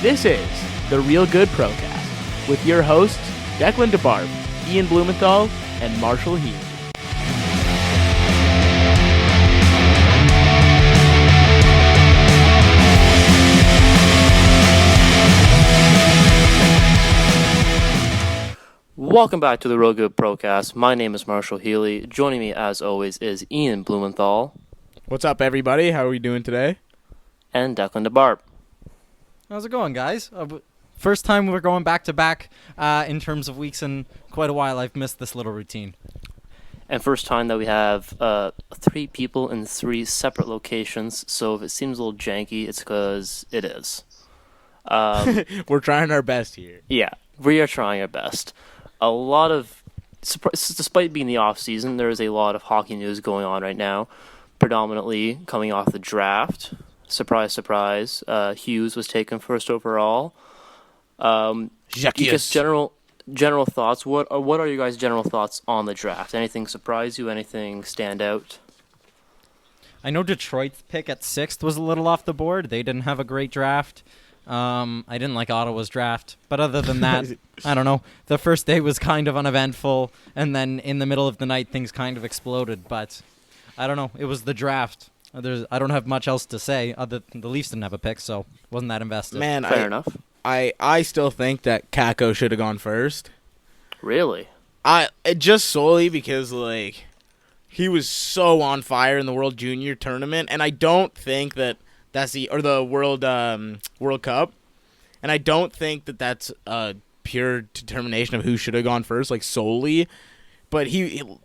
This is the Real Good Procast with your hosts, Declan DeBarb, Ian Blumenthal, and Marshall Heath. Welcome back to the Real Good Procast. My name is Marshall Healy. Joining me, as always, is Ian Blumenthal. What's up, everybody? How are we doing today? And Declan DeBarb. How's it going, guys? First time we're going back-to-back in terms of weeks in quite a while. I've missed this little routine. And first time that we have 3 people in 3 separate locations, so if it seems a little janky, it's because it is. We're trying our best here. Yeah, we are trying our best. A lot of, despite being the off-season, there is a lot of hockey news going on right now, predominantly coming off the draft. Surprise, surprise. Hughes was taken first overall. Just general thoughts. What are you guys' general thoughts on the draft? Anything surprise you? Anything stand out? I know Detroit's pick at 6th was a little off the board. They didn't have a great draft. I didn't like Ottawa's draft, but other than that, I don't know. The first day was kind of uneventful, and then in the middle of the night, things kind of exploded. But I don't know. It was the draft. I don't have much else to say. Other than the Leafs didn't have a pick, so wasn't that invested. Man, Fair enough. I still think that Kakko should have gone first. Really? Just solely because he was so on fire in the World Junior Tournament, and I don't think that that's the World Cup, and I don't think that that's a pure determination of who should have gone first, solely. But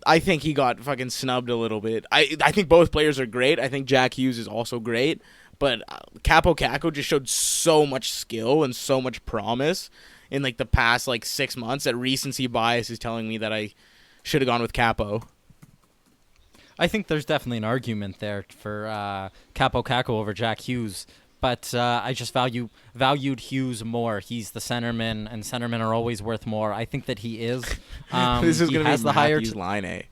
I think he got fucking snubbed a little bit. I think both players are great. I think Jack Hughes is also great. But Kaapo Kakko just showed so much skill and so much promise in the past 6 months that recency bias is telling me that I should have gone with Kaapo. I think there's definitely an argument there for Kaapo Kakko over Jack Hughes. But I just valued Hughes more. He's the centerman, and centermen are always worth more. I think that he is. This is going to be the higher line A.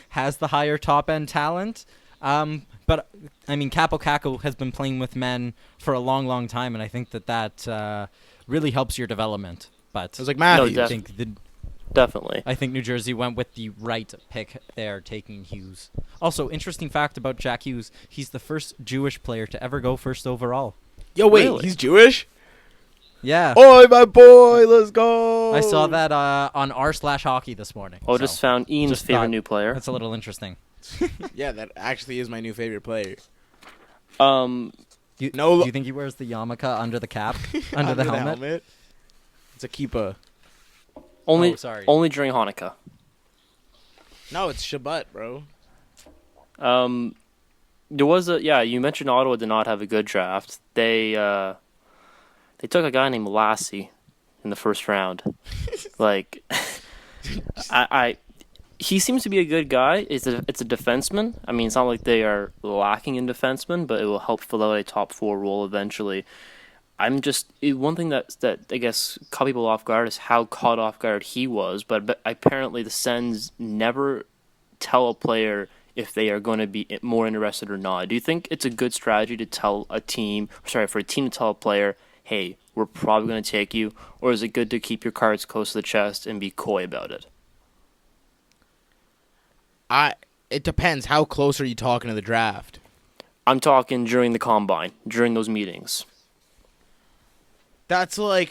Has the higher top-end talent. But, I mean, Kaapo Kakko has been playing with men for a long, long time, and I think that really helps your development. But it was like Matthews. No, definitely. I think New Jersey went with the right pick there, taking Hughes. Also, interesting fact about Jack Hughes, he's the first Jewish player to ever go first overall. Yo, wait, Really? He's Jewish? Yeah. Oi, my boy, let's go! I saw that on r/hockey this morning. Oh, just found Ian's just favorite thought new player. That's a little interesting. Yeah, that actually is my new favorite player. Do you think he wears the yarmulke under the cap, under the helmet? It's a kippah. Only during Hanukkah. No, it's Shabbat, bro. There was you mentioned Ottawa did not have a good draft. They took a guy named Lassie in the first round. He seems to be a good guy. It's a defenseman. I mean, it's not like they are lacking in defensemen, but it will help fill out a top 4 role eventually. One thing that I guess caught people off guard is how caught off guard he was, but apparently the Sens never tell a player if they are going to be more interested or not. Do you think it's a good strategy to for a team to tell a player, hey, we're probably going to take you, or is it good to keep your cards close to the chest and be coy about it? It depends. How close are you talking to the draft? I'm talking during the combine, during those meetings. That's a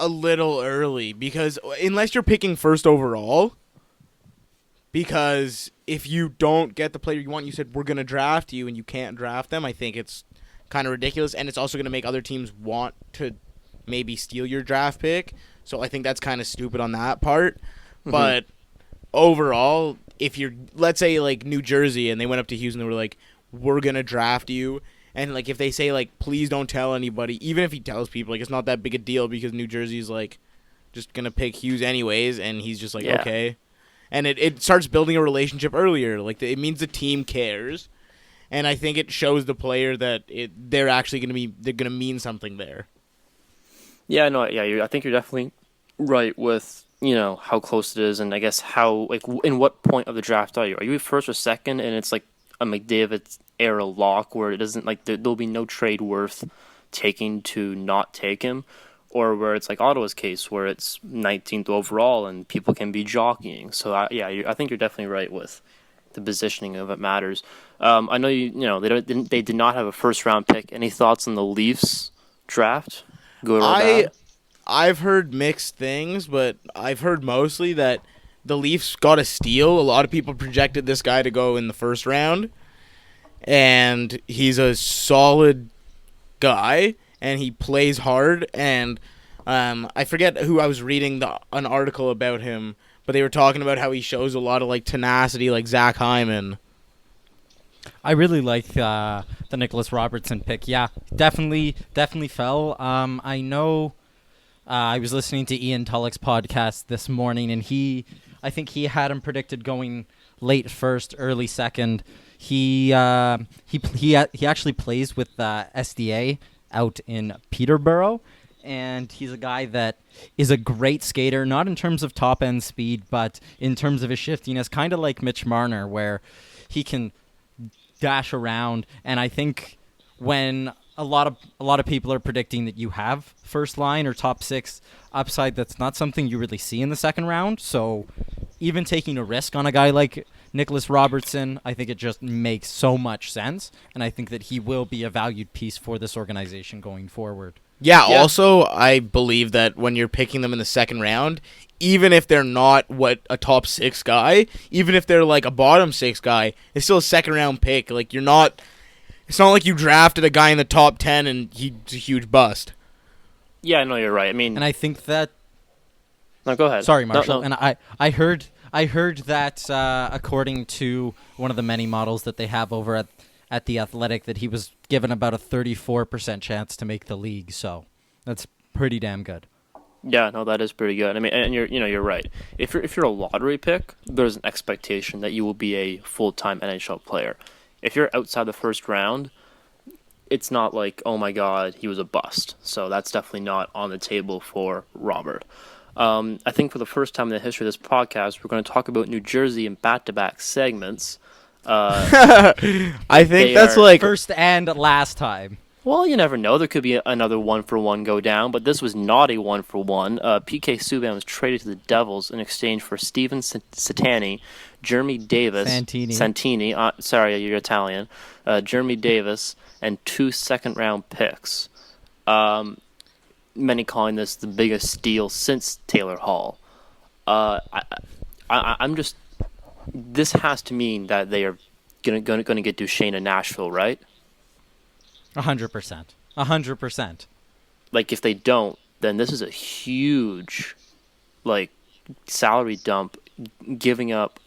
little early because unless you're picking first overall, because if you don't get the player you want, you said we're going to draft you and you can't draft them, I think it's kind of ridiculous, and it's also going to make other teams want to maybe steal your draft pick. So I think that's kind of stupid on that part. Mm-hmm. But overall, if you're, let's say, New Jersey, and they went up to Hughes and they were like, we're going to draft you, and, if they say, please don't tell anybody, even if he tells people, it's not that big a deal because New Jersey's, just going to pick Hughes anyways, and he's just okay. And it starts building a relationship earlier. It means the team cares, and I think it shows the player that they're actually going to mean something there. Yeah, no, yeah, I think you're definitely right with, how close it is, and I guess how, in what point of the draft are you? Are you first or second, and it's a McDavid era lock where it doesn't, there'll be no trade worth taking to not take him, or where it's like Ottawa's case where it's 19th overall and people can be jockeying. So I think you're definitely right with the positioning of it matters. I know they did not have a first round pick. Any thoughts on the Leafs draft? Good or bad? I've heard mixed things, but I've heard mostly that the Leafs got a steal. A lot of people projected this guy to go in the first round, and he's a solid guy, and he plays hard. And I forget who I was reading an article about him, but they were talking about how he shows a lot of like tenacity, like Zach Hyman. I really like the Nicholas Robertson pick. Yeah, definitely fell. I know. I was listening to Ian Tulloch's podcast this morning, and I think he had him predicted going late first, early second. He actually plays with SDA out in Peterborough, and he's a guy that is a great skater, not in terms of top end speed, but in terms of his shiftiness, kind of like Mitch Marner, where he can dash around. And I think when a lot of people are predicting that you have first line or top six upside, that's not something you really see in the second round. So even taking a risk on a guy like Nicholas Robertson, I think it just makes so much sense, and I think that he will be a valued piece for this organization going forward. Yeah, also, I believe that when you're picking them in the second round, even if they're not a top six guy, even if they're like a bottom six guy, it's still a second round pick. Like, it's not like you drafted a guy in the top 10 and he's a huge bust. Yeah, I know you're right. I mean, and I think that. No, go ahead. Sorry, Marshall. No. And I heard that according to one of the many models that they have over at The Athletic, that he was given about a 34% chance to make the league. So that's pretty damn good. Yeah, no, that is pretty good. I mean, and you're right. If you're a lottery pick, there's an expectation that you will be a full-time NHL player. If you're outside the first round, it's not like, oh my God, he was a bust. So that's definitely not on the table for Robert. I think for the first time in the history of this podcast, we're going to talk about New Jersey in back-to-back segments. I think that's like first and last time. Well, you never know. There could be another one-for-one go down, but this was not a one-for-one. PK Subban was traded to the Devils in exchange for Steven Santini, Jeremy Davis, Santini. Sorry, you're Italian. Jeremy Davis, and 2 second-round picks. Many calling this the biggest steal since Taylor Hall. I'm just. This has to mean that they are going to get Duchesne in Nashville, right? 100%. 100%. Like, if they don't, then this is a huge, salary dump, giving up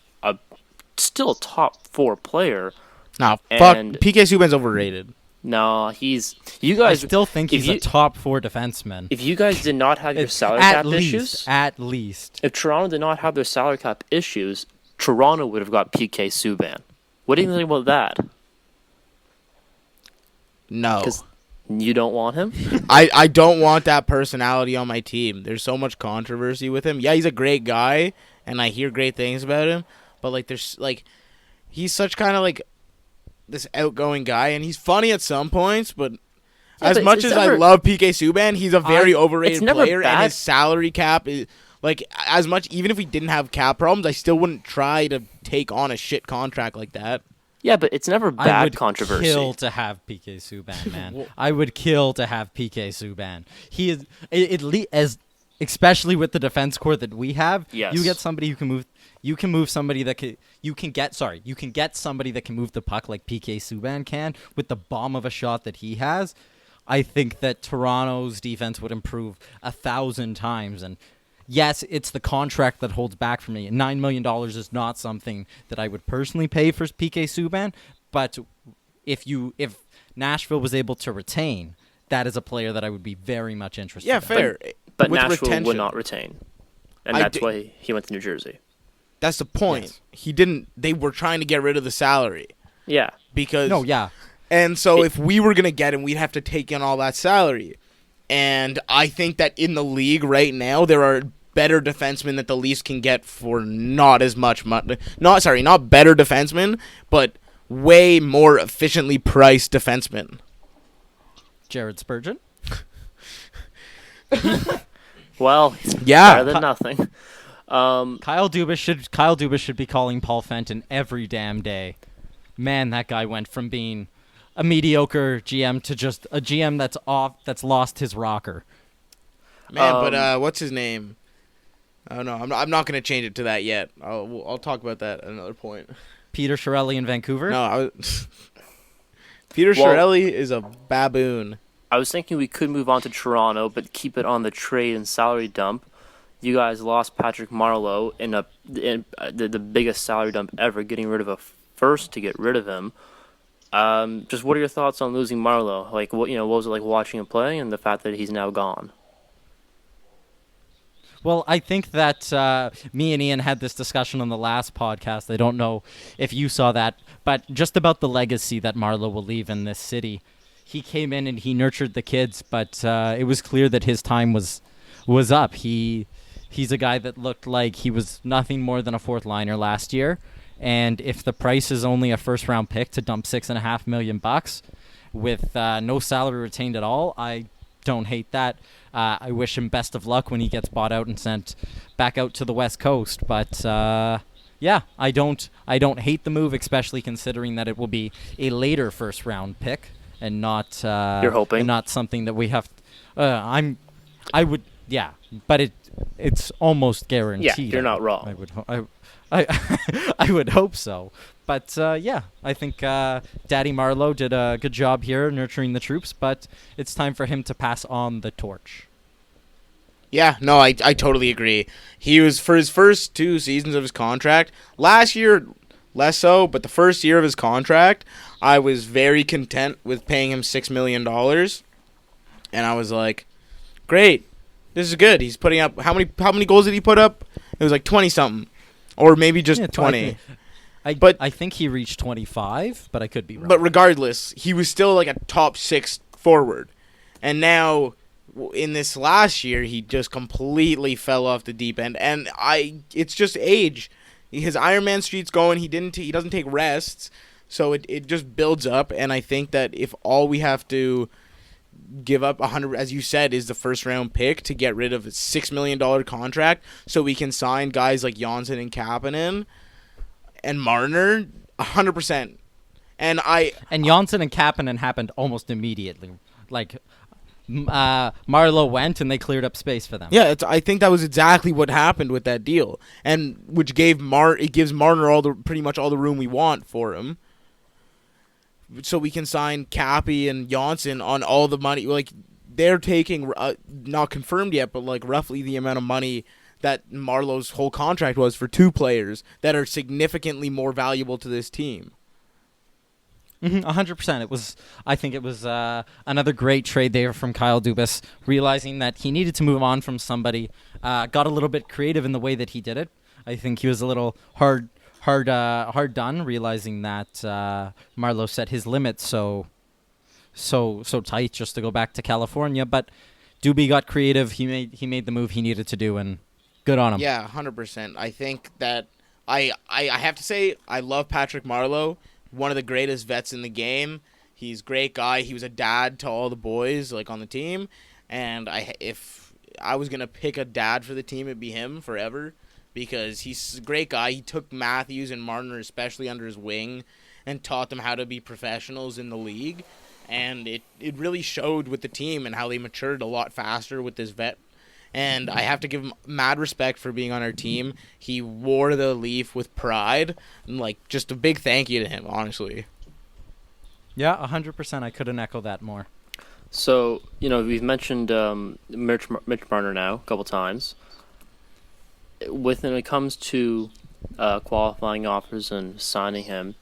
still a top 4 player. Nah, fuck. PK Subban's overrated. No, you guys. I still think he's a top 4 defenseman. If you guys did not have your salary cap issues, at least. If Toronto did not have their salary cap issues, Toronto would have got PK Subban. What do you think about that? No. Because you don't want him? I don't want that personality on my team. There's so much controversy with him. Yeah, he's a great guy, and I hear great things about him, but he's such kind of this outgoing guy, and he's funny at some points, but as much as I love PK Subban, he's a very overrated player, and his salary cap is as much. Even if we didn't have cap problems, I still wouldn't try to take on a shit contract like that. Yeah, but it's never bad controversy. I would kill to have PK Subban, man. I would kill to have PK Subban. He is especially with the defense core that we have. Yes. You get somebody who can move. You can move somebody that you can get somebody that can move the puck like PK Subban can with the bomb of a shot that he has. I think that Toronto's defense would improve 1,000 times. And yes, it's the contract that holds back for me. $9 million is not something that I would personally pay for PK Subban. But if Nashville was able to retain, that is a player that I would be very much interested in. Yeah, fair. But Nashville would not retain. And that's why he went to New Jersey. That's the point. Yes. He didn't. They were trying to get rid of the salary. Yeah. And so if we were going to get him, we'd have to take in all that salary. And I think that in the league right now, there are better defensemen that the Leafs can get for not as much money. Not better defensemen, but way more efficiently priced defensemen. Jared Spurgeon. Well, Yeah. better than nothing. Kyle Dubas should be calling Paul Fenton every damn day. Man, that guy went from being a mediocre GM to just a GM that's lost his rocker. Man, but what's his name? I don't know. I'm not going to change it to that yet. I'll talk about that at another point. Peter Chiarelli in Vancouver. No, Peter Chiarelli is a baboon. I was thinking we could move on to Toronto, but keep it on the trade and salary dump. You guys lost Patrick Marleau in the biggest salary dump ever, getting rid of a first to get rid of him. Just what are your thoughts on losing Marleau? Like, what was it like watching him play, and the fact that he's now gone? Well, I think that me and Ian had this discussion on the last podcast. I don't know if you saw that, but just about the legacy that Marleau will leave in this city. He came in and he nurtured the kids, but it was clear that his time was up. He's a guy that looked like he was nothing more than a fourth liner last year, and if the price is only a first round pick to dump $6.5 million with no salary retained at all, I don't hate that. I wish him best of luck when he gets bought out and sent back out to the West Coast. But yeah, I don't hate the move, especially considering that it will be a later first round pick and not You're hoping, and not something that we have. I would, yeah, but it's almost guaranteed. Yeah, you're not wrong. I would I would hope so. But yeah, I think Daddy Marleau did a good job here nurturing the troops, but it's time for him to pass on the torch. Yeah, no, I totally agree. He was, for his first 2 seasons of his contract, last year less so, but the first year of his contract, I was very content with paying him $6 million. And I was like, great, this is good. He's putting up, how many goals did he put up? It was like 20-something. Or maybe just 20. I think he reached 25, but I could be wrong. But regardless, he was still like a top 6 forward. And now, in this last year, he just completely fell off the deep end. And it's just age. His Ironman streak's going. He doesn't take rests. So it just builds up. And I think that if all we have to give up 100, as you said, is the first round pick to get rid of a $6 million contract, so we can sign guys like Janssen and Kapanen and Marner, 100%. And Janssen and Kapanen happened almost immediately. Like Marleau went and they cleared up space for them. Yeah, I think that was exactly what happened with that deal, and which gives Marner pretty much all the room we want for him. So we can sign Cappy and Janssen on all the money. Like, they're taking, not confirmed yet, but like roughly the amount of money that Marleau's whole contract was for 2 players that are significantly more valuable to this team. 100%. I think it was another great trade there from Kyle Dubas, realizing that he needed to move on from somebody. Got a little bit creative in the way that he did it. I think he was a little hard done, realizing that Marleau set his limits so tight just to go back to California. But Doobie got creative. He made the move he needed to do, and good on him. Yeah, 100%. I think that I have to say I love Patrick Marleau, one of the greatest vets in the game. He's a great guy. He was a dad to all the boys like on the team, and if I was gonna pick a dad for the team, it'd be him forever. Because he's a great guy. He took Matthews and Marner especially under his wing and taught them how to be professionals in the league. And it really showed with the team and how they matured a lot faster with this vet. And I have to give him mad respect for being on our team. He wore the Leaf with pride. And, like, just a big thank you to him, honestly. Yeah, 100%. I couldn't echo that more. So, we've mentioned Mitch Marner now a couple times. When it comes to qualifying offers and signing him,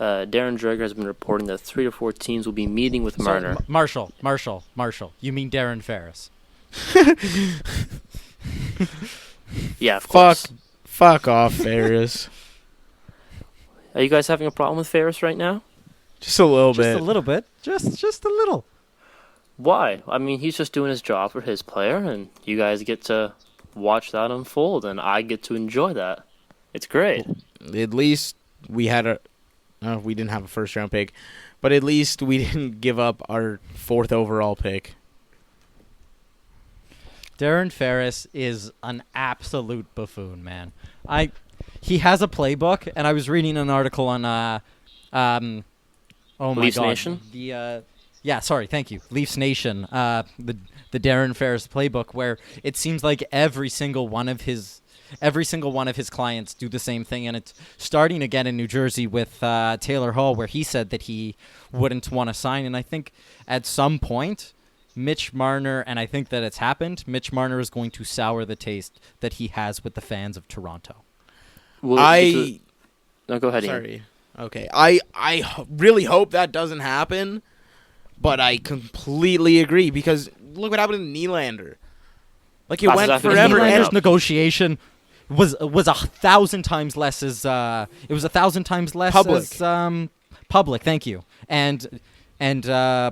Darren Dreger has been reporting that 3 or 4 teams will be meeting with Marner. Marshall. You mean Darren Ferris? Yeah, of course. Fuck off, Ferris. Are you guys having a problem with Ferris right now? Just a little bit. Just a little bit. Just a little. Why? I mean, he's just doing his job for his player, and you guys get to watch that unfold, and I get to enjoy that. It's great. At least we had we didn't have a first round pick, But at least we didn't give up our 4th overall pick. Darren Ferris is an absolute buffoon, man. He has a playbook, and I was reading an article on oh my Leafs god, Nation? Thank you, Leafs Nation. The Darren Ferris playbook, where it seems like every single one of his clients do the same thing, and it's starting again in New Jersey with Taylor Hall, where he said that he wouldn't want to sign, and I think at some point, Mitch Marner, and I think that it's happened, Mitch Marner is going to sour the taste that he has with the fans of Toronto. No, go ahead, Ian. Sorry. Okay. I really hope that doesn't happen, but I completely agree because look what happened to Nylander. Like it That's went exactly forever. what Nylander's up. negotiation was 1,000 times less as Public. as public. Thank you. And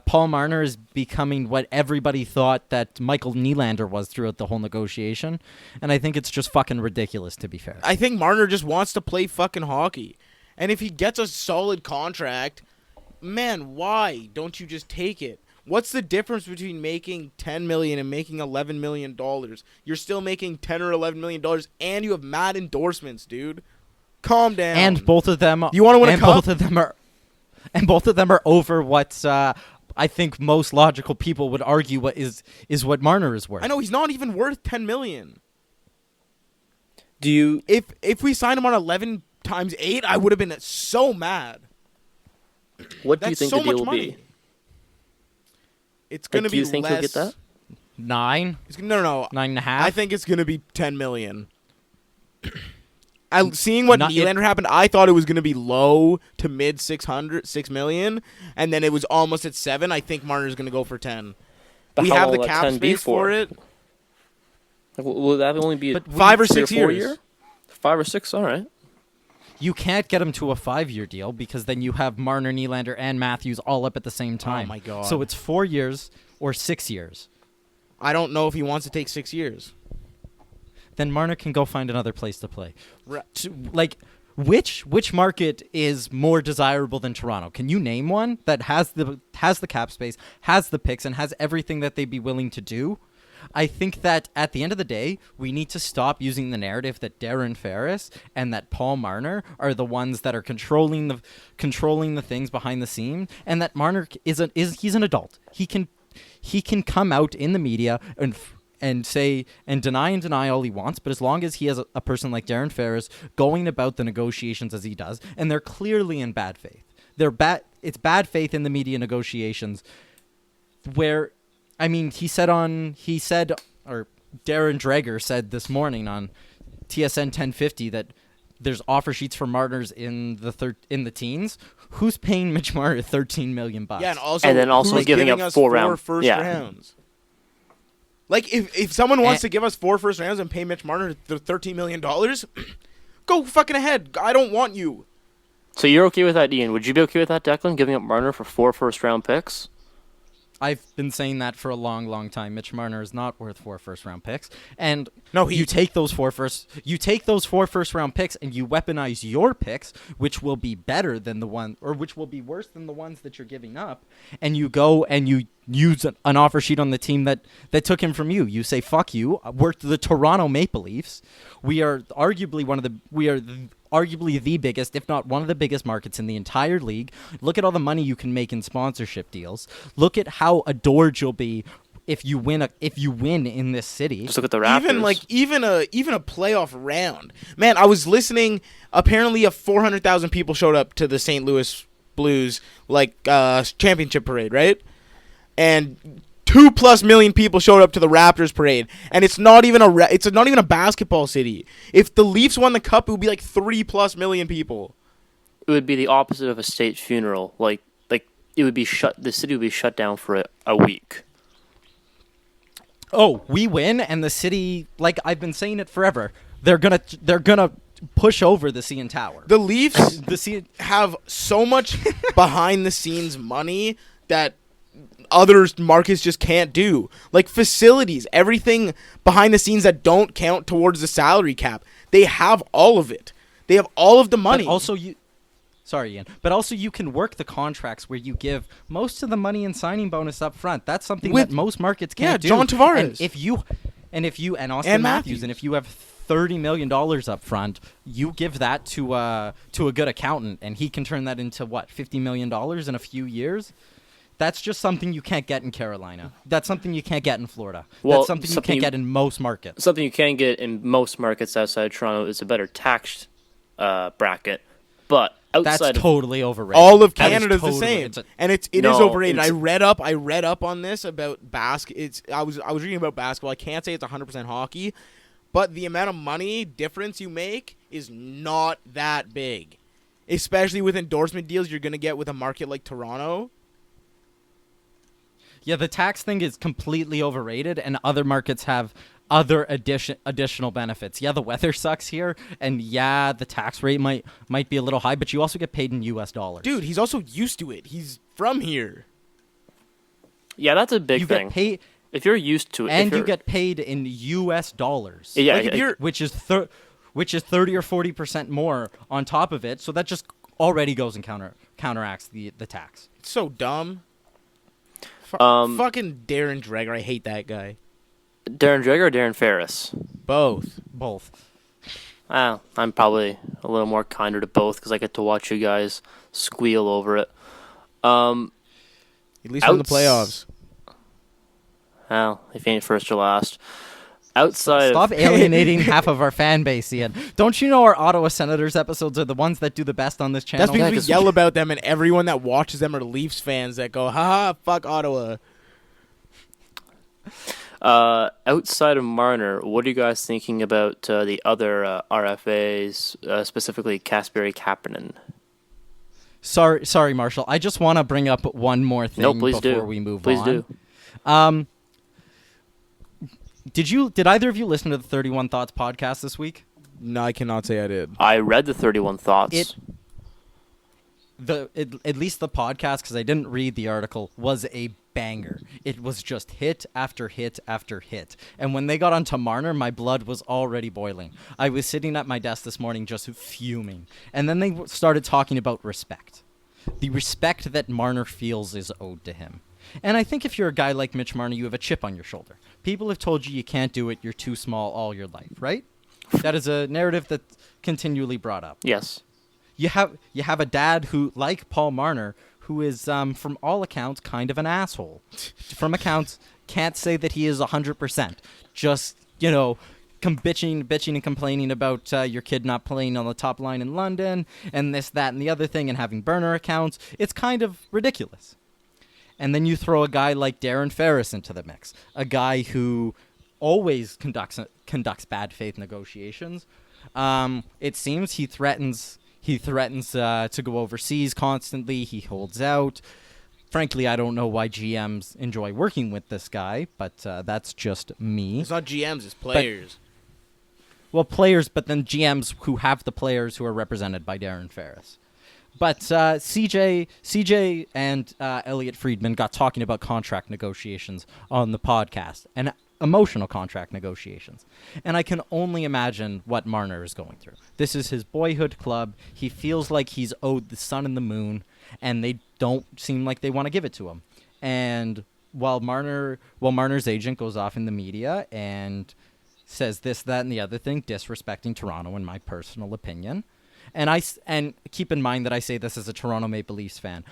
Paul Marner is becoming what everybody thought that Michael Nylander was throughout the whole negotiation, and I think it's just fucking ridiculous, to be fair. I think Marner just wants to play fucking hockey. And if he gets a solid contract, man, why don't you just take it? What's the difference between making $10 million and making $11 million? You're still making $10 or $11 million, and you have mad endorsements, dude. Calm down. And both of them, You want to win a cup? both of them are over what I think most logical people would argue what is what Marner is worth. I know he's not even worth $10 million. Do you? If we signed him on 11 times 8, I would have been so mad. What do That's you think so the deal much will money. be? It's gonna Do be you think less. he'll get that? 9, No. 9.5. I think it's gonna be $10 million. Seeing what Not- Nylander happened, I thought it was gonna be low to mid 6 million, and then it was almost at 7. I think Marner's gonna go for 10. But We how have long the will that cap 10 be space for it. Like, will that only be But 5 or 3 6 4 years. year? 5 or 6, all right. You can't get him to a 5-year deal because then you have Marner, Nylander, and Matthews all up at the same time. Oh my God. So it's 4 years or 6 years. I don't know if he wants to take 6 years. Then Marner can go find another place to play. Right. Like, which market is more desirable than Toronto? Can you name one that has the cap space, has the picks, and has everything that they'd be willing to do? I think that at the end of the day, we need to stop using the narrative that Darren Ferris and that Paul Marner are the ones that are controlling the things behind the scene, and that Marner he's an adult. He can come out in the media and say and deny all he wants, but as long as he has a person like Darren Ferris going about the negotiations as he does, and they're clearly in bad faith. It's bad faith in the media negotiations where I mean, Darren Dreger said this morning on TSN 1050 that there's offer sheets for Marner's in the teens. Who's paying Mitch Marner $13 million? Yeah, and then also who's giving up us 4 4 first yeah. rounds. Like if someone wants to give us 4 first rounds and pay Mitch Marner the $13 million, go fucking ahead. I don't want you. So you're okay with that, Ian? Would you be okay with that, Declan, giving up Marner for 4 first-round picks? I've been saying that for a long, long time. Mitch Marner is not worth 4 first-round picks, and No, you take those 4 first-round picks, and you weaponize your picks, which will be better than which will be worse than the ones that you're giving up, and you go and you use an offer sheet on the team that took him from you. You say, "Fuck you." We're the Toronto Maple Leafs. We are arguably arguably the biggest, if not one of the biggest markets in the entire league. Look at all the money you can make in sponsorship deals. Look at how adored you'll be if you win in this city. Just look at the Raptors. Even a playoff round. Man, I was listening. Apparently, 400,000 people showed up to the St. Louis Blues championship parade, right? And 2+ million people showed up to the Raptors parade, and it's not even a basketball city. If the Leafs won the cup, it would be like 3+ million people. It would be the opposite of a state funeral. Like it would be shut. The city would be shut down for a week. Oh, we win, and the city, like I've been saying it forever, they're gonna push over the CN Tower. The Leafs have so much behind the scenes money that other markets just can't do. Like facilities, everything behind the scenes that don't count towards the salary cap. They have all of it. They have all of the money. But Sorry, Ian. But also, you can work the contracts where you give most of the money and signing bonus up front. That's something that most markets can't do. John Tavares. And Austin Matthews, and if you have $30 million up front, you give that to a good accountant, and he can turn that into what, $50 million in a few years. That's just something you can't get in Carolina. That's something you can't get in Florida. Well, that's something you can't get in most markets. Something you can get in most markets outside of Toronto is a better tax bracket, but outside That's totally overrated. All of That is Canada's totally- the same, it's a- and it is overrated. I read up on this about I was reading about basketball. I can't say it's 100% hockey, but the amount of money difference you make is not that big, especially with endorsement deals you're gonna get with a market like Toronto. Yeah, the tax thing is completely overrated, and other markets have other additional benefits. Yeah, the weather sucks here, and yeah, the tax rate might be a little high, but you also get paid in U.S. dollars. Dude, he's also used to it. He's from here. Yeah, that's a big you thing. Get paid, if you're used to it, and you get paid in U.S. dollars. Yeah, like which is 30 or 40% more on top of it. So that just already goes and counteracts the tax. It's so dumb. Fucking Darren Dreger. I hate that guy. Darren Dreger or Darren Ferris? Both. I'm probably a little more kinder to both because I get to watch you guys squeal over it. At least in the playoffs. Well, if you ain't first or last. Outside Stop of alienating half of our fan base, Ian. Don't you know our Ottawa Senators episodes are the ones that do the best on this channel? That's because we yell about them, and everyone that watches them are Leafs fans that go, haha, fuck Ottawa. Outside of Marner, what are you guys thinking about the other RFAs, specifically Kasperi Kapanen? Sorry, Marshall. I just want to bring up one more thing before we move on. Please do. Did either of you listen to the 31 Thoughts podcast this week? No, I cannot say I did. I read the 31 Thoughts. At least the podcast, because I didn't read the article, was a banger. It was just hit after hit after hit. And when they got onto Marner, my blood was already boiling. I was sitting at my desk this morning just fuming. And then they started talking about respect. The respect that Marner feels is owed to him. And I think if you're a guy like Mitch Marner, you have a chip on your shoulder. People have told you can't do it, you're too small all your life, right? That is a narrative that's continually brought up. Yes. You have a dad who, like Paul Marner, who is, from all accounts, kind of an asshole. From accounts, can't say that he is 100%. Just, bitching and complaining about your kid not playing on the top line in London, and this, that, and the other thing, and having burner accounts. It's kind of ridiculous. And then you throw a guy like Darren Ferris into the mix, a guy who always conducts bad faith negotiations. It seems he threatens to go overseas constantly. He holds out. Frankly, I don't know why GMs enjoy working with this guy, but that's just me. It's not GMs, it's players. Players, but then GMs who have the players who are represented by Darren Ferris. But CJ and Elliot Friedman got talking about contract negotiations on the podcast, and emotional contract negotiations. And I can only imagine what Marner is going through. This is his boyhood club. He feels like he's owed the sun and the moon, and they don't seem like they want to give it to him. And while Marner's agent goes off in the media and says this, that, and the other thing, disrespecting Toronto, in my personal opinion. And keep in mind that I say this as a Toronto Maple Leafs fan.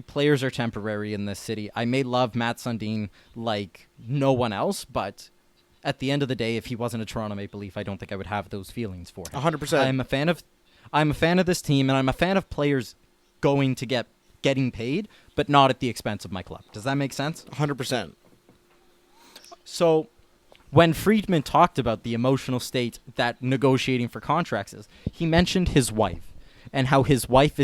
Players are temporary in this city. I may love Matt Sundin like no one else, but at the end of the day, if he wasn't a Toronto Maple Leaf, I don't think I would have those feelings for him. 100%. I'm a fan of this team, and I'm a fan of players getting paid, but not at the expense of my club. Does that make sense? 100%. So when Friedman talked about the emotional state that negotiating for contracts is, he mentioned his wife and how his wife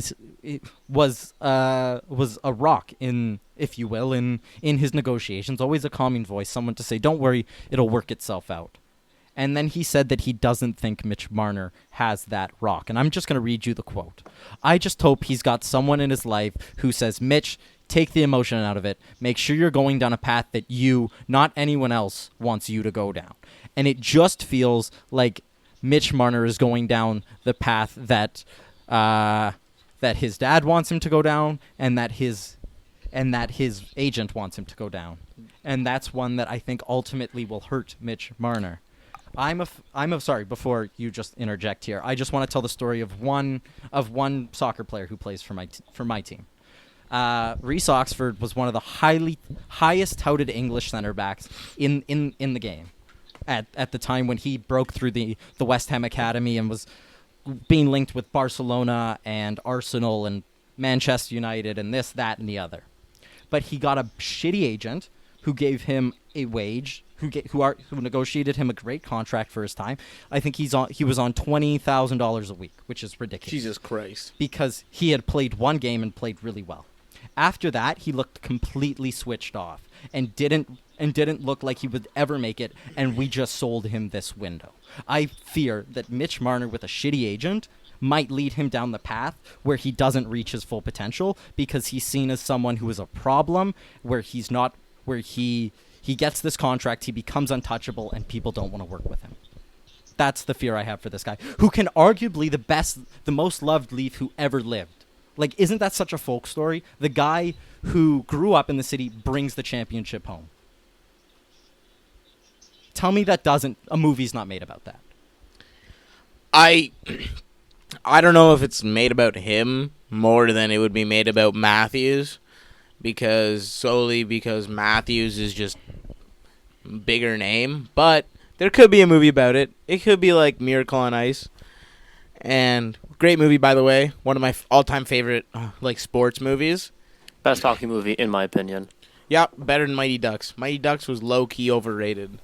was a rock in, if you will, in his negotiations, always a calming voice, someone to say, don't worry, it'll work itself out. And then he said that he doesn't think Mitch Marner has that rock. And I'm just going to read you the quote. I just hope he's got someone in his life who says, Mitch, take the emotion out of it. Make sure you're going down a path that you, not anyone else, wants you to go down. And it just feels like Mitch Marner is going down the path that that his dad wants him to go down, and that his agent wants him to go down. And that's one that I think ultimately will hurt Mitch Marner. Sorry, before you just interject here, I just want to tell the story of one soccer player who plays for my team. Reece Oxford was one of the highest touted English center backs in the game at the time when he broke through the West Ham academy and was being linked with Barcelona and Arsenal and Manchester United and this, that, and the other. But he got a shitty agent who gave him a wage, who negotiated him a great contract for his time. I think he was on $20,000 a week, which is ridiculous. Jesus Christ. Because he had played one game and played really well. After that, he looked completely switched off and didn't look like he would ever make it, and we just sold him this window. I fear that Mitch Marner with a shitty agent might lead him down the path where he doesn't reach his full potential because he's seen as someone who is a problem, where he gets this contract, he becomes untouchable, and people don't want to work with him. That's the fear I have for this guy, who can arguably the most loved Leaf who ever lived. Like, isn't that such a folk story? The guy who grew up in the city brings the championship home. Tell me a movie's not made about that. I don't know if it's made about him more than it would be made about Matthews, because Matthews is just bigger name, but there could be a movie about it. It could be like Miracle on Ice. And great movie, by the way. One of my all-time favorite sports movies. Best hockey movie, in my opinion. Yeah, better than Mighty Ducks. Mighty Ducks was low-key overrated.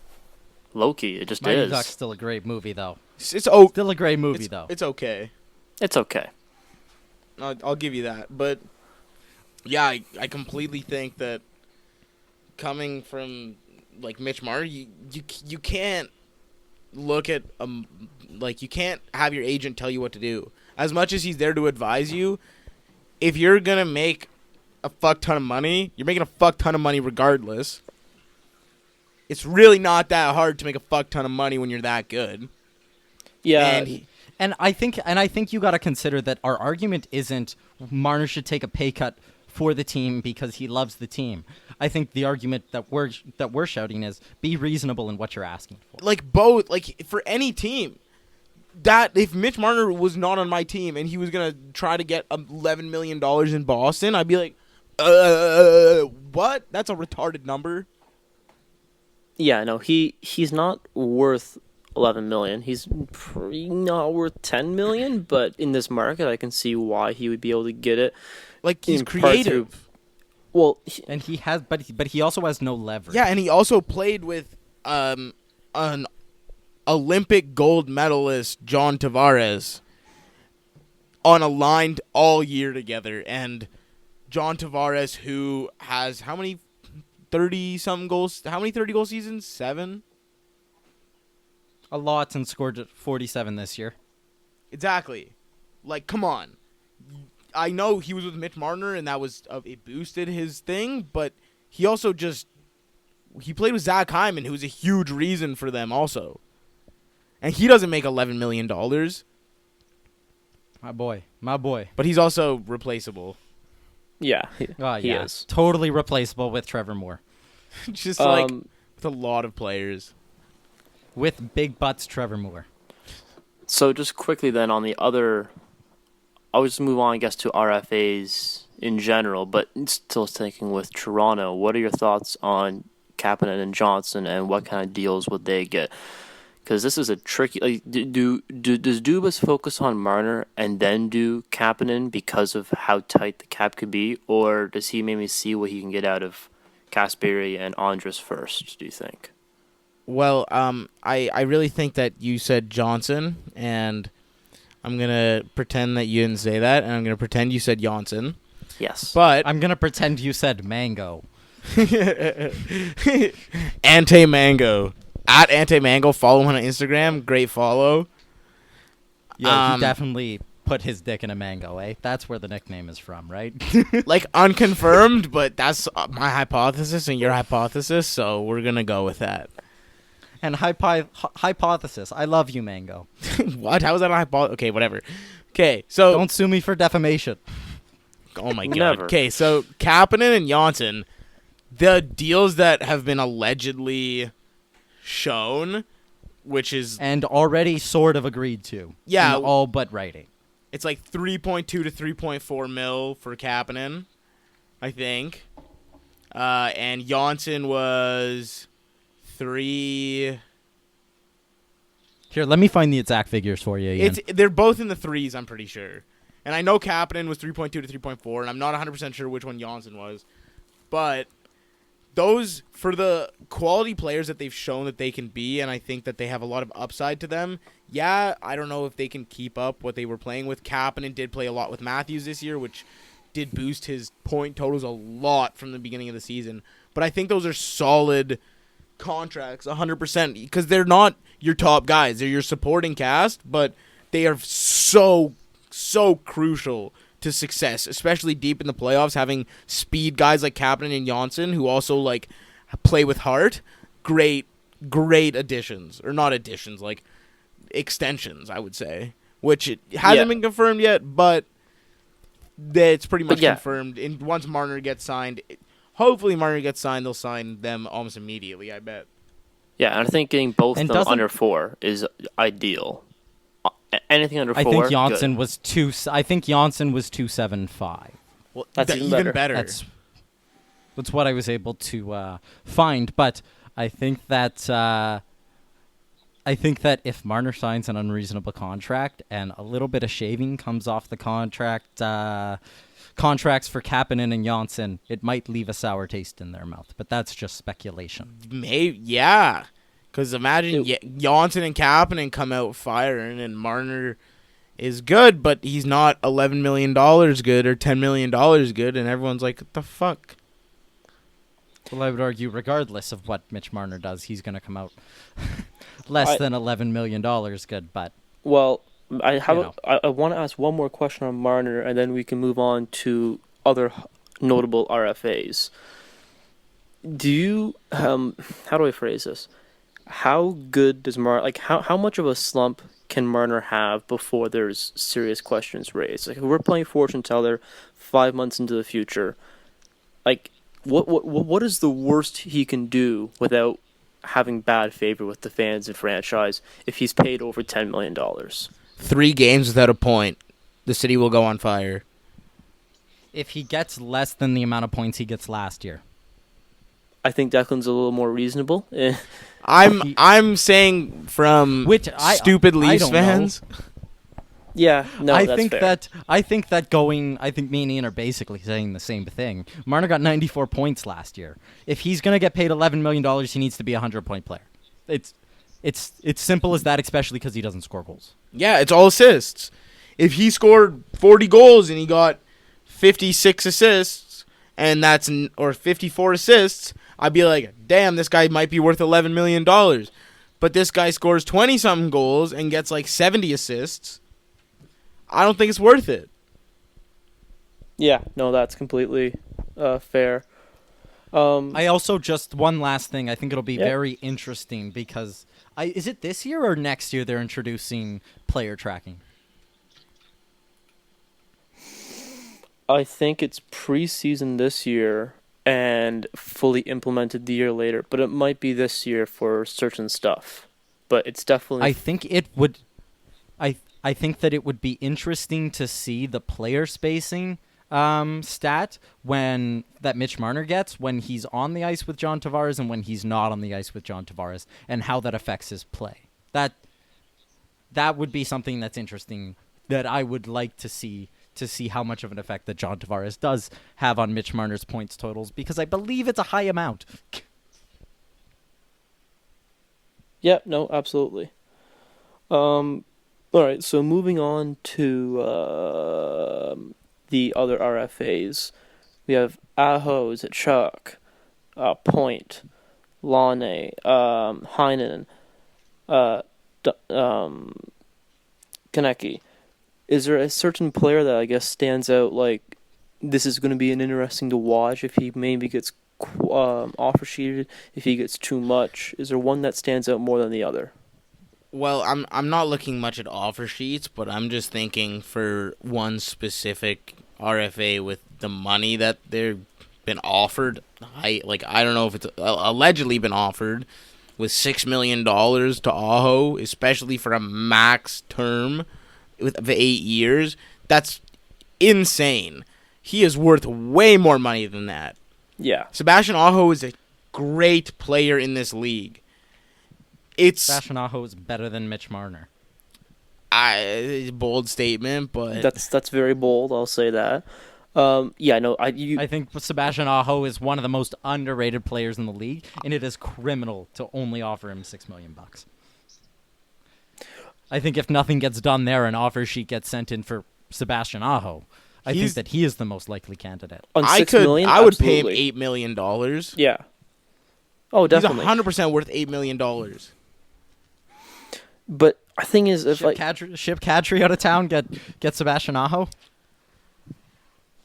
Low-key, it just Mighty is. Ducks still a great movie, though. Still a great movie, though. It's okay. It's okay. I'll give you that. But, yeah, I completely think that coming from, Mitch Marner, you can't look at you can't have your agent tell you what to do. As much as he's there to advise you, if you're gonna make a fuck ton of money, you're making a fuck ton of money regardless. It's really not that hard to make a fuck ton of money when you're that good. Yeah. And I think you got to consider that our argument isn't Marner should take a pay cut for the team because he loves the team. I think the argument that we're shouting is be reasonable in what you're asking for. For any team, that if Mitch Marner was not on my team and he was gonna try to get $11 million in Boston, I'd be like, what? That's a retarded number. Yeah, no, he's not worth $11 million. He's not worth $10 million, but in this market, I can see why he would be able to get it. He's creative. And he has, but he also has no leverage. Yeah, and he also played with an Olympic gold medalist, John Tavares, on a line all year together. And John Tavares, who has how many 30-something goals? How many 30-goal seasons? 7? A lot, and scored 47 this year. Exactly. Come on. I know he was with Mitch Marner, and that was it boosted his thing, but he also he played with Zach Hyman, who was a huge reason for them also. And he doesn't make $11 million. My boy. But he's also replaceable. Yeah, he is. Totally replaceable with Trevor Moore. Just with a lot of players. With big butts Trevor Moore. So just quickly then on the other... I'll just move on, I guess, to RFAs in general, but still sticking with Toronto. What are your thoughts on Kapanen and Johnson, and what kind of deals would they get? Because this is a tricky... does Dubas focus on Marner and then do Kapanen because of how tight the cap could be, or does he maybe see what he can get out of Kasperi and Andres first, do you think? Well, I really think that you said Johnson, and... I'm going to pretend that you didn't say that, and I'm going to pretend you said Janssen. Yes. But I'm going to pretend you said mango. Ante-Mango. At Ante-Mango. Follow him on Instagram. Great follow. Yeah, he definitely put his dick in a mango, eh? That's where the nickname is from, right? Unconfirmed, but that's my hypothesis and your hypothesis, so we're going to go with that. And hypothesis. I love you, Mango. What? How is that a hypothesis? Okay, whatever. Okay, so Don't sue me for defamation. oh my god. Never. Okay, so Kapanen and Janssen, the deals that have been allegedly shown, which is And already sort of agreed to. Yeah. In all but writing. it's like 3.2 to 3.4 mil for Kapanen, I think. And Janssen was 3. Here, let me find the exact figures for you, Ian. They're both in the threes, I'm pretty sure. And I know Kapanen was 3.2 to 3.4, and I'm not 100% sure which one Janssen was. But those, for the quality players that they've shown that they can be, and I think that they have a lot of upside to them, yeah, I don't know if they can keep up what they were playing with. Kapanen did play a lot with Matthews this year, which did boost his point totals a lot from the beginning of the season. But I think those are solid contracts, 100%, because they're not your top guys. They're your supporting cast, but they are so crucial to success, especially deep in the playoffs, having speed guys like Kapanen and Janssen who also like play with heart. Great additions, or not additions, like extensions, I would say, which it hasn't been confirmed yet, but it's pretty much confirmed. And once Marner gets signed, hopefully Marner gets signed, they'll sign them almost immediately, I bet. Yeah, and I think getting both of And them doesn't- under 4 is ideal. Anything under 4, I think Janssen good. was 275. Well, That's even better. That's what I was able to find. But I think that if Marner signs an unreasonable contract and a little bit of shaving comes off the contracts for Kapanen and Janssen, it might leave a sour taste in their mouth. But that's just speculation. Maybe, yeah. Because imagine Janssen and Kapanen come out firing, and Marner is good, but he's not $11 million good or $10 million good, and everyone's like, what the fuck? Well, I would argue, regardless of what Mitch Marner does, he's going to come out less than $11 million good. But Well, I want to ask one more question on Marner, and then we can move on to other notable RFAs. Do you how do I phrase this? How good does how much of a slump can Marner have before there's serious questions raised? Like, if we're playing fortune teller 5 months into the future, like what is the worst he can do without having bad favor with the fans and franchise if he's paid over $10 million? 3 games without a point, the city will go on fire. if he gets less than the amount of points he gets last year. I think Declan's a little more reasonable. I'm saying from stupid Leafs fans. Yeah, no, I that's think fair. I think me and Ian are basically saying the same thing. Marner got 94 points last year. If he's gonna get paid $11 million, he needs to be a 100-point player. It's simple as that, especially because he doesn't score goals. Yeah, it's all assists. If he scored 40 goals and he got 56 assists, or 54 assists, I'd be like, damn, this guy might be worth $11 million. But this guy scores 20-something goals and gets like 70 assists. I don't think it's worth it. Yeah, no, that's completely fair. I also just one last thing. I think it'll be very interesting because is it this year or next year they're introducing player tracking? I think it's preseason this year and fully implemented the year later, but it might be this year for certain stuff. But it's definitely. I think it would. I think that it would be interesting to see the player spacing stat that Mitch Marner gets when he's on the ice with John Tavares and when he's not on the ice with John Tavares, and how that affects his play. That would be something that's interesting that I would like to see how much of an effect that John Tavares does have on Mitch Marner's points totals, because I believe it's a high amount. Yeah, no, absolutely. All right, so moving on to the other RFAs. We have Aho, is it Chuck, Point, Laune, Heinen, Kaneki. Is there a certain player that I guess stands out, like, this is going to be an interesting to watch if he maybe gets offer sheeted if he gets too much? Is there one that stands out more than the other? Well, I'm not looking much at offer sheets, but I'm just thinking for one specific RFA with the money that they've been offered. I don't know if it's allegedly been offered with $6 million to Aho, especially for a max term of 8 years. That's insane. He is worth way more money than that. Yeah. Sebastian Aho is a great player in this league. Sebastian Aho is better than Mitch Marner. Bold statement, but That's very bold. I'll say that. I think Sebastian Aho is one of the most underrated players in the league, and it is criminal to only offer him $6 million. I think if nothing gets done there, an offer sheet gets sent in for Sebastian Aho. I think that he is the most likely candidate. On I $6 million, I would pay him absolutely. $8 million. Yeah. Oh, definitely. He's 100% worth $8 million. But the thing is, if ship Kadri out of town, get Sebastian Aho.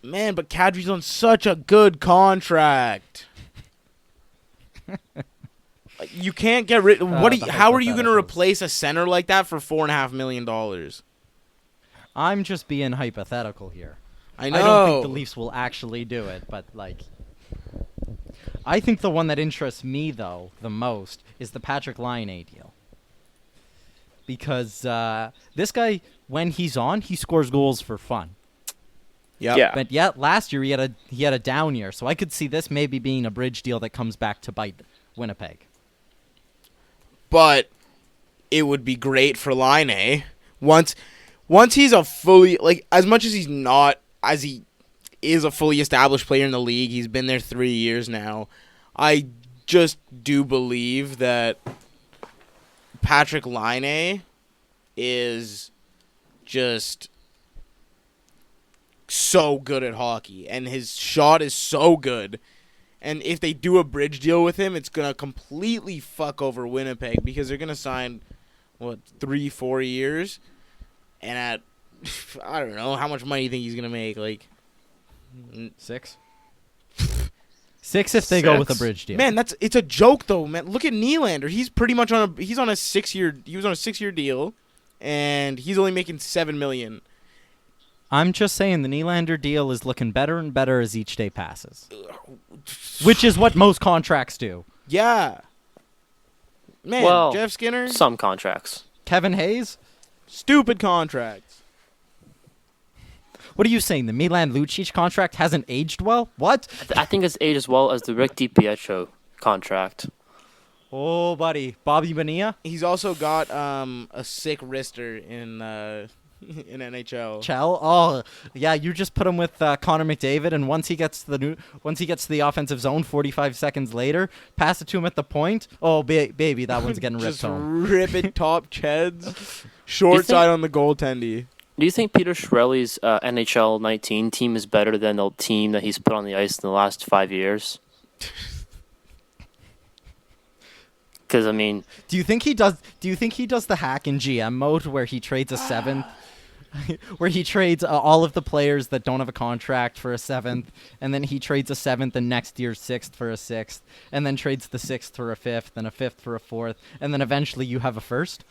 Man, but Kadri's on such a good contract. You can't get rid. How are you going to replace a center like that for $4.5 million? I'm just being hypothetical here. I know. I don't think the Leafs will actually do it, but I think the one that interests me though the most is the Patrick Laine deal. Because this guy, when he's on, he scores goals for fun. Yep. Yeah. But yet last year he had a down year, so I could see this maybe being a bridge deal that comes back to bite Winnipeg. But it would be great for Laine once he's a fully as much as he is a fully established player in the league. He's been there 3 years now. I just do believe that Patrick Laine is just so good at hockey, and his shot is so good. And if they do a bridge deal with him, it's going to completely fuck over Winnipeg because they're going to sign, 3-4 years? And at, I don't know, how much money do you think he's going to make? 6? 6 if they go with a bridge deal. Man, it's a joke though, man. Look at Nylander. He's pretty much on a 6-year deal, and he's only making $7 million. I'm just saying the Nylander deal is looking better and better as each day passes. Which is what most contracts do. Yeah. Man, Well, Jeff Skinner, some contracts. Kevin Hayes? stupid contracts. What are you saying? The Milan Lucic contract hasn't aged well? What? I think it's aged as well as the Rick DiPietro contract. Oh, buddy. Bobby Bonilla? He's also got a sick wrister in NHL. Chell? Oh, yeah, you just put him with Connor McDavid, and once he gets to the offensive zone 45 seconds later, pass it to him at the point. Oh, baby, that one's getting ripped Just home. rip it top Cheds. Short side on the goaltendy. Do you think Peter Chiarelli's NHL 19 team is better than the team that he's put on the ice in the last 5 years? Because do you think he does the hack in GM mode where he trades a seventh, where he trades all of the players that don't have a contract for a seventh, and then he trades a seventh and next year's sixth for a sixth, and then trades the sixth for a fifth and a fifth for a fourth, and then eventually you have a first?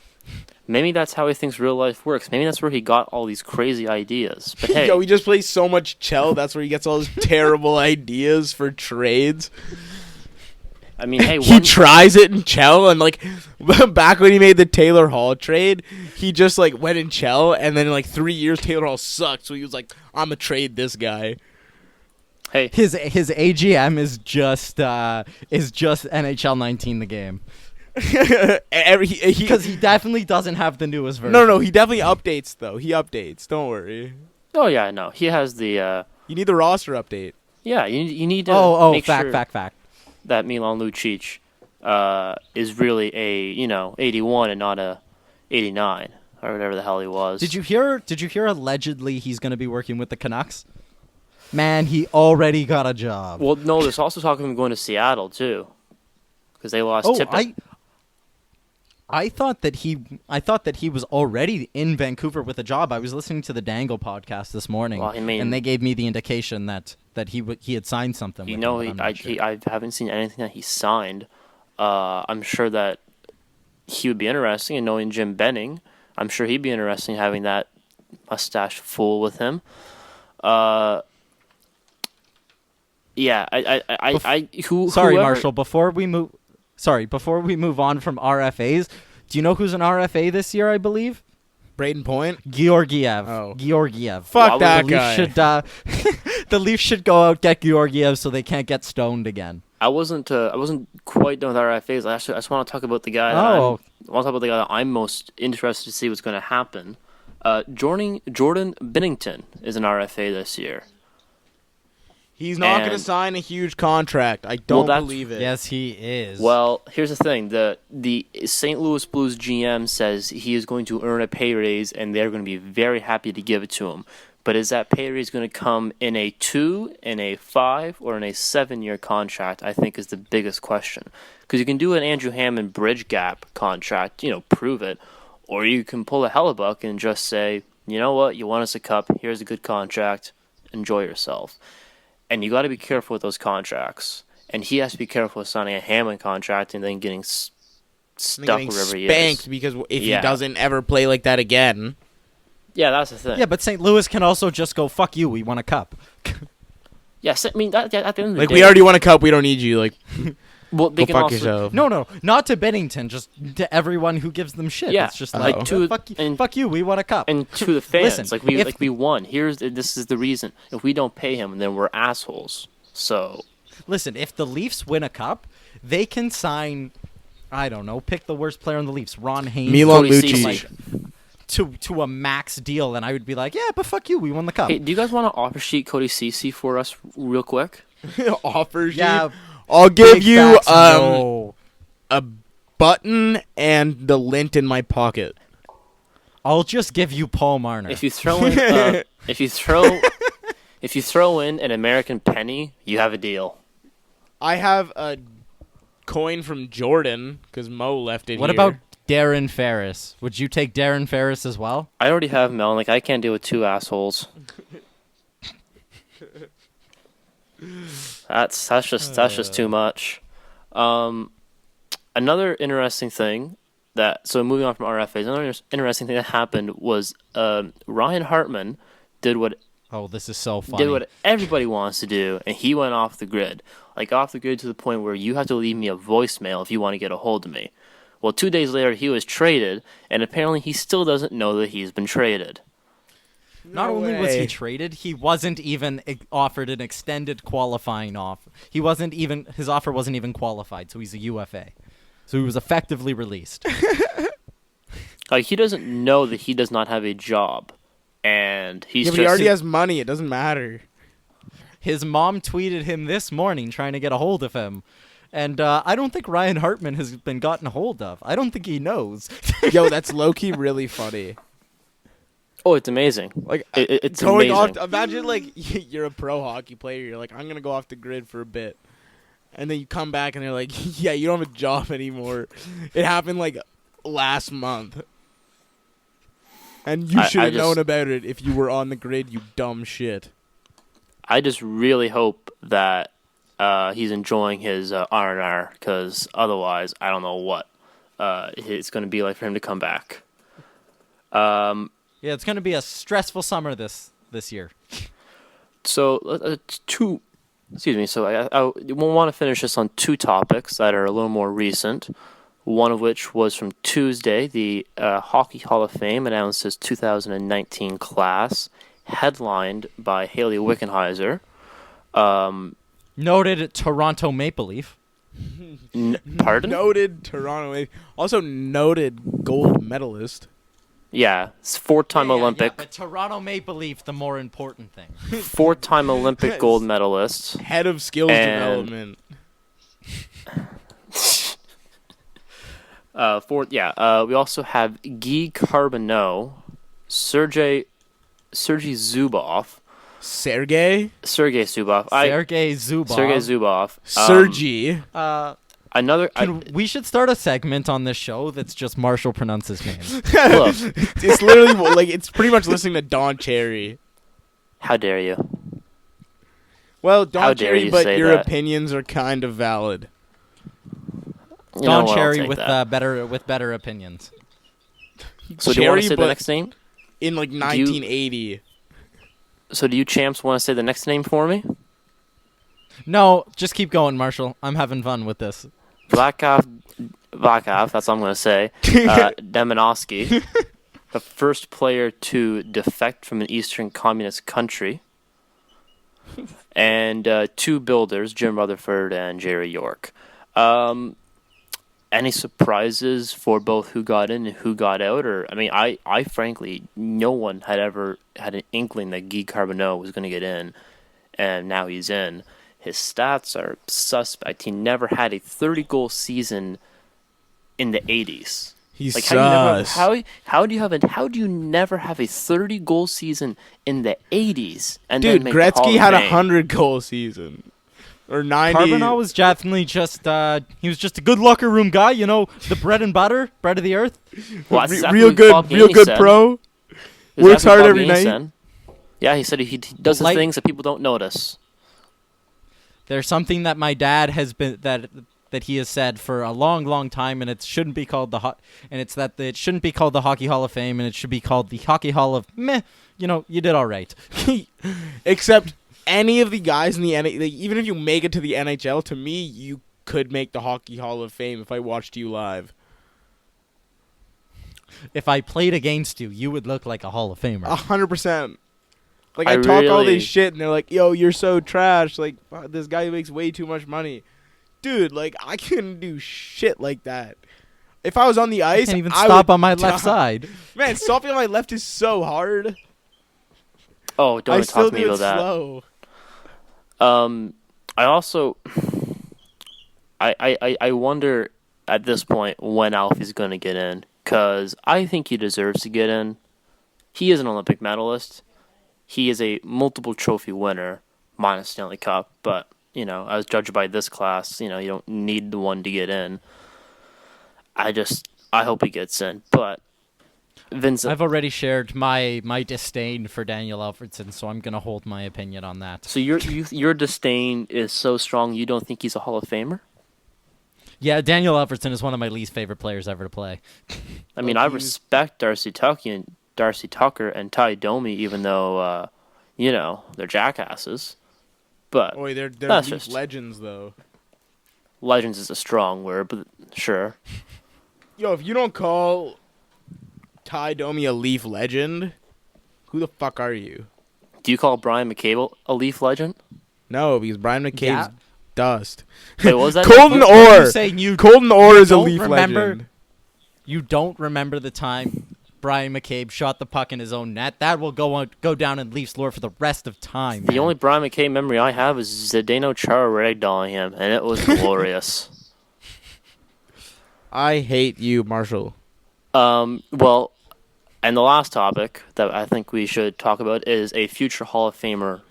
maybe that's how he thinks real life works. Maybe that's where he got all these crazy ideas. But hey, Yo, he just plays so much Chell. That's where he gets all his terrible ideas for trades. hey, He tries it in Chell, and back when he made the Taylor Hall trade, he just went in Chell, and then in 3 years Taylor Hall sucked, so he was like, I'm gonna trade this guy. hey, His AGM is just NHL 19 the game. Because he definitely doesn't have the newest version. No, he definitely updates though. He updates. Don't worry. oh yeah, no, he has the You need the roster update. yeah. You need to make fact, sure fact. that Milan Lucic is really a 81 and not a 89 or whatever the hell he was. Did you hear allegedly he's going to be working with the Canucks? Man, he already got a job. Well, no, there's also talk of him going to Seattle too, because they lost Tippett. I thought that he was already in Vancouver with a job. I was listening to the Dangle podcast this morning, Well, I mean, and they gave me the indication that he had signed something. you with know, him, but I'm not sure. I haven't seen anything that he signed. I'm sure that he would be interesting in knowing Jim Benning. I'm sure he'd be interested in having that mustache fool with him. Yeah, Sorry, whoever, Marshall. Before we move on from RFAs, do you know who's an RFA this year? I believe Braden Point. Georgiev. Oh. Georgiev. Fuck the that Leafs guy. should the Leafs should go out get Georgiev so they can't get stoned again. I wasn't quite done with RFAs. I just want to talk about the guy. That I'm most interested to see what's going to happen. Jordan Binnington is an RFA this year. He's not going to And- sign a huge contract. I don't believe it. Yes, he is. Well, here's the thing: the St. Louis Blues GM says he is going to earn a pay raise, and they're going to be very happy to give it to him. But is that pay raise going to come in a 2, in a 5, or in a 7-year contract? I think is the biggest question. Because you can do an Andrew Hammond bridge gap contract, prove it, or you can pull a Hellebuck and just say, you know what, you want us a cup, here's a good contract, enjoy yourself. And you got to be careful with those contracts. And he has to be careful with signing a Hammond contract and then getting stuck wherever he is. Spanked because if he Yeah. doesn't ever play like that again. Yeah, that's the thing. yeah, but St. Louis can also just go, fuck you, we want a cup. Yes, I mean, at the end of the Like, day, we already won a cup. We don't need you. Like, well, they go can fuck also, yourself. No, not to Bennington, just to everyone who gives them shit. Yeah, It's just like like, to- fuck you, we want a cup. And to the fans, Listen, we won. This is the reason. If we don't pay him, then we're assholes. So Listen, if the Leafs win a cup, they can sign, I don't know, pick the worst player on the Leafs, Ron Haynes. Milan Cody Lucic. Ceci. To a max deal, and I would be like, yeah, but fuck you, we won the cup. Hey, do you guys want to offer sheet Cody Ceci for us real quick? Offers yeah, you. I'll give big you facts, no. a button and the lint in my pocket. I'll just give you Paul Marner. If you throw in if you throw in an American penny, you have a deal. I have a coin from Jordan because Mo left it What here. about Darren Ferris? Would you take Darren Ferris as well? I already have Mel. Like I can't deal with two assholes. That's just too much. Another interesting thing moving on from RFAs, another interesting thing that happened was Ryan Hartman did what This is so funny. did what everybody wants to do, and he went off the grid. Like off the grid to the point where you have to leave me a voicemail if you want to get a hold of me. Well, 2 days later he was traded, and apparently he still doesn't know that he's been traded. Not only was he traded, he wasn't even offered an extended qualifying offer. His offer wasn't even qualified, so he's a UFA. So he was effectively released. Like he doesn't know that he does not have a job, and he's but he already has money. It doesn't matter. His mom tweeted him this morning trying to get a hold of him. And I don't think Ryan Hartman has been gotten a hold of. I don't think he knows. Yo, that's low-key really funny. Oh, it's amazing. Like It's going amazing. off. Imagine like you're a pro hockey player. You're like, I'm gonna go off the grid for a bit, and then you come back and they're like, yeah, you don't have a job anymore. It happened like last month, and you should have known about it if you were on the grid. You dumb shit. I just really hope that he's enjoying his R&R, because otherwise, I don't know what it's going to be like for him to come back. Yeah, it's going to be a stressful summer this year. So, So I want to finish this on two topics that are a little more recent. One of which was from Tuesday. The Hockey Hall of Fame announced its 2019 class, headlined by Haley Wickenheiser. Noted Toronto Maple Leaf. Pardon? Noted Toronto. Also noted gold medalist. Yeah, it's four-time Olympic. Yeah, but Toronto Maple Leaf, the more important thing. Four-time Olympic gold medalist. Head of skills development. We also have Guy Carbonneau, Sergei Zubov. Sergey Sergei Zubov. Sergei Zubov. Sergei Zubov. Sergey. We should start a segment on this show that's just Marshall pronounces names. Look, It's literally like it's pretty much listening to Don Cherry. how dare you? Well, How Don dare Cherry, you but say your that? opinions are kind of valid. You know Don what, I'll Cherry take with that. better opinions. So do you want to Cherry, say the but next name? in like 1980. So do you champs want to say the next name for me? No, just keep going, Marshall. I'm having fun with this. Vlakov, that's what I'm going to say. Demonovsky, the first player to defect from an Eastern Communist country. And two builders, Jim Rutherford and Jerry York. Any surprises for both who got in and who got out? Or I frankly, no one had ever had an inkling that Guy Carbonneau was going to get in, and now he's in. His stats are suspect. He never had a 30-goal season in the 80s. He's Like sus. how do you never have a 30-goal season in the 80s and Dude, then make the Hall Gretzky of had a Fame? 100-goal season. Or 90. Carbonneau was definitely just he was just a good locker room guy, you know, the bread and butter, bread of the earth. Well, that's exactly real what good, Bob real Gainey good said. pro. Exactly Works what hard Bob every Gainey night. said. Yeah, he said he does the Like- things that people don't notice. There's something that my dad has been that he has said for a long, long time, and it shouldn't be called it shouldn't be called the Hockey Hall of Fame, and it should be called the Hockey Hall of Meh. You know, you did all right. Except any of the guys in the NHL, like, even if you make it to the NHL, to me, you could make the Hockey Hall of Fame if I watched you live. If I played against you, you would look like a Hall of Famer. 100%. Like, I I talk all really- this shit, and they're like, yo, you're so trash. Like, this guy makes way too much money. Dude, like, I couldn't do shit like that. If I was on the I ice, can't even I stop would on my die. left side. Man, stopping on my left is so hard. Oh, don't I even still talk to me do it about that. slow. I also, I wonder at this point when Alfie's going to get in, because I think he deserves to get in. He is an Olympic medalist. He is a multiple trophy winner, minus Stanley Cup. But, you know, as judged by this class, you know, you don't need the one to get in. I hope he gets in. But Vincent, I've already shared my disdain for Daniel Alfredson, so I'm gonna hold my opinion on that. so your disdain is so strong you don't think he's a Hall of Famer? Yeah, Daniel Alfredson is one of my least favorite players ever to play. I mean, I respect Darcy Tucker and Ty Domi, even though, you know, they're jackasses. But Boy, they're That's Leaf just- legends, though. legends is a strong word, but sure. Yo, if you don't call Ty Domi a Leaf legend, who the fuck are you? Do you call Brian McCabe a Leaf legend? No, because Brian McCabe's Yeah. dust. Wait, what was that? Colton What are you Orr. saying? You Colton Orr is a don't Leaf remember- legend. You don't remember the time Brian McCabe shot the puck in his own net? That will go down in Leafs lore for the rest of time. The man. only Brian McCabe memory I have is Zdeno Chara ragdolling him, and it was glorious. I hate you, Marshall. Well, and the last topic that I think we should talk about is a future Hall of Famer,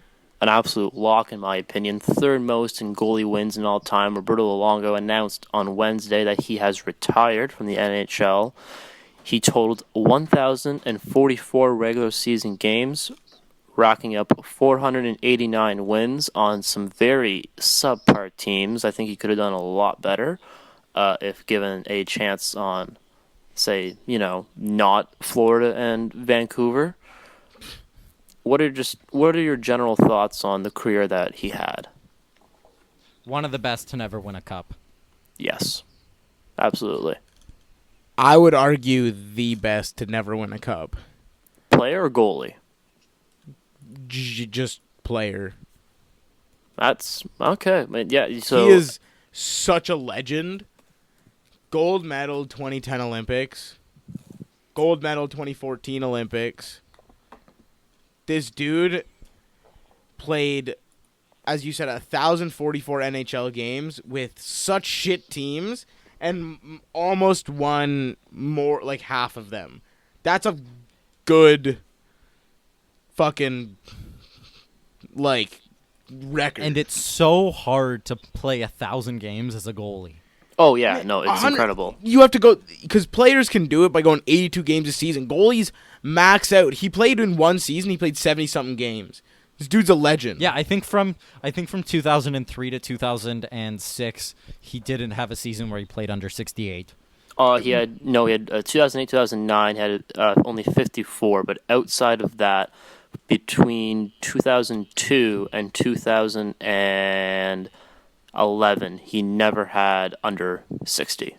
an absolute lock in my opinion, third most in goalie wins in all time. Roberto Luongo announced on Wednesday that he has retired from the NHL. He totaled 1,044 regular season games, racking up 489 wins on some very subpar teams. I think he could have done a lot better if given a chance on, say, you know, not Florida and Vancouver. What are your general thoughts on the career that he had? One of the best to never win a cup. Yes, absolutely. I would argue the best to never win a cup. Player or goalie? Just player. That's okay. Yeah, so He is such a legend. Gold medal 2010 Olympics. Gold medal 2014 Olympics. This dude played, as you said, 1,044 NHL games with such shit teams and almost won more, like half of them. That's a good fucking, like, record. And it's so hard to play 1,000 games as a goalie. Oh yeah, no, it's 100 incredible. You have to go because players can do it by going 82 games a season. Goalies max out. He played in one season. He played 70 something games. This dude's a legend. Yeah, I think from 2003 to 2006, he didn't have a season where he played under 68. He had 2008, 2009 had only 54, but outside of that, between 2002 and 2011, he never had under 60.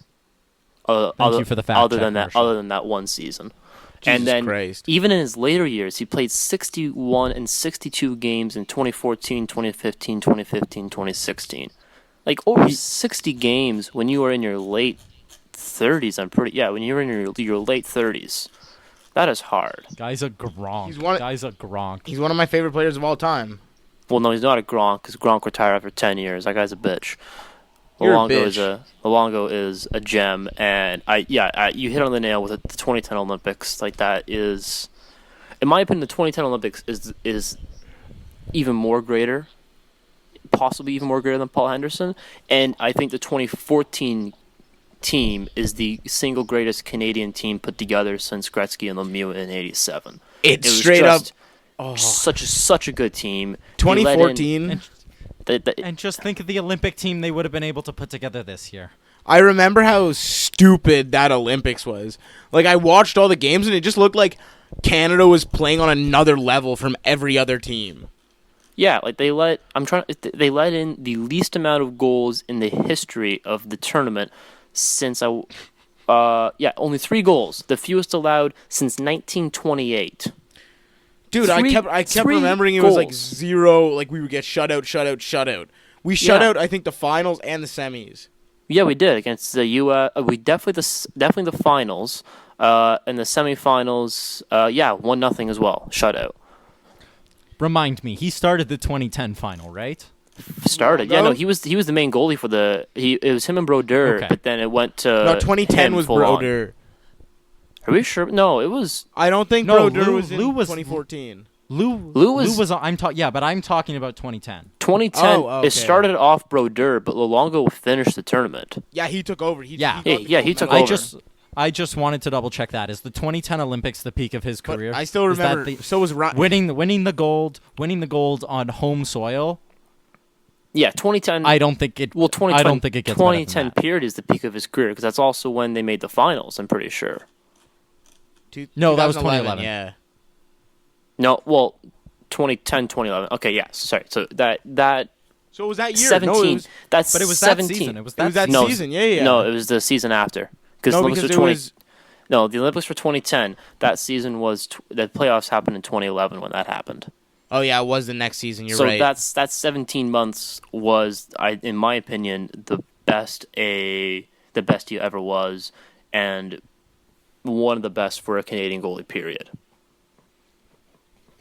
Thank you for the fact Other check, than that, Marshall. other than that one season. Jesus And then Christ. even in his later years, he played 61 and 62 games in 2014, 2015, 2015, 2016. Like over 60 games when you were in your late 30s. When you're in your late 30s. That is hard. Guy's a Gronk. He's one of my favorite players of all time. Well, no, he's not a Gronk because Gronk retired after 10 years. That guy's a bitch. You're a Luongo is a gem, and you hit on the nail with the 2010 Olympics. Like that is, in my opinion, the 2010 Olympics is even more greater, possibly even more greater than Paul Henderson, and I think the 2014 team is the single greatest Canadian team put together since Gretzky and Lemieux in '87. It's It was straight up such a good team. 2014. And just think of the Olympic team they would have been able to put together this year. I remember how stupid that Olympics was. Like, I watched all the games, and it just looked like Canada was playing on another level from every other team. Yeah, like they let in the least amount of goals in the history of the tournament since only 3 goals, the fewest allowed since 1928. Dude, I kept remembering it was like 0, like we would get shut out. We shut out, I think, the finals and the semis. Yeah, we did against the U.S. We definitely the finals, and the semifinals. 1-0 as well, shutout. Remind me, he started the 2010 final, right? He was the main goalie for it was him and Brodeur, Okay. but then it went to 2010 was Brodeur. Are we sure? No, it was. I don't think No, Brodeur Lou was in was 2014. Lou was. But I'm talking about 2010. 2010. Oh, okay. It started off Brodeur, but Luongo finished the tournament. Yeah, he took over. He Yeah. got the Yeah, he gold took medal. over. I just wanted to double check that. Is the 2010 Olympics the peak of his But career? I still Is that remember. So was Ryan. winning the gold on home soil. Yeah, 2010. I don't think it. Well, 2010. I don't think it gets better than 2010 that. period is the peak of his career because that's also when they made the finals. I'm pretty sure. No, that was 2011. Yeah. No, well, 2010, 2011. Okay, yeah. Sorry. So that So it was that year. 17. No, it was, That's But it was 17. that season. It was it was that No, season. Yeah. No, it was the season after. No, Olympics because were it was. No, the Olympics were 2010. That season was the playoffs happened in 2011 when that happened. Oh yeah, it was the next season. You're So right. that's 17 months was, in my opinion, the best he ever was, and one of the best for a Canadian goalie. Period.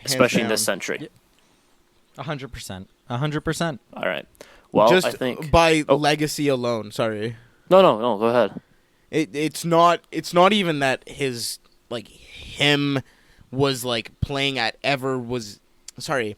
Especially in this century. 100%. 100%. All right. Well, just I think by legacy alone. Sorry. No. Go ahead. It's not even that him was like playing at ever was sorry.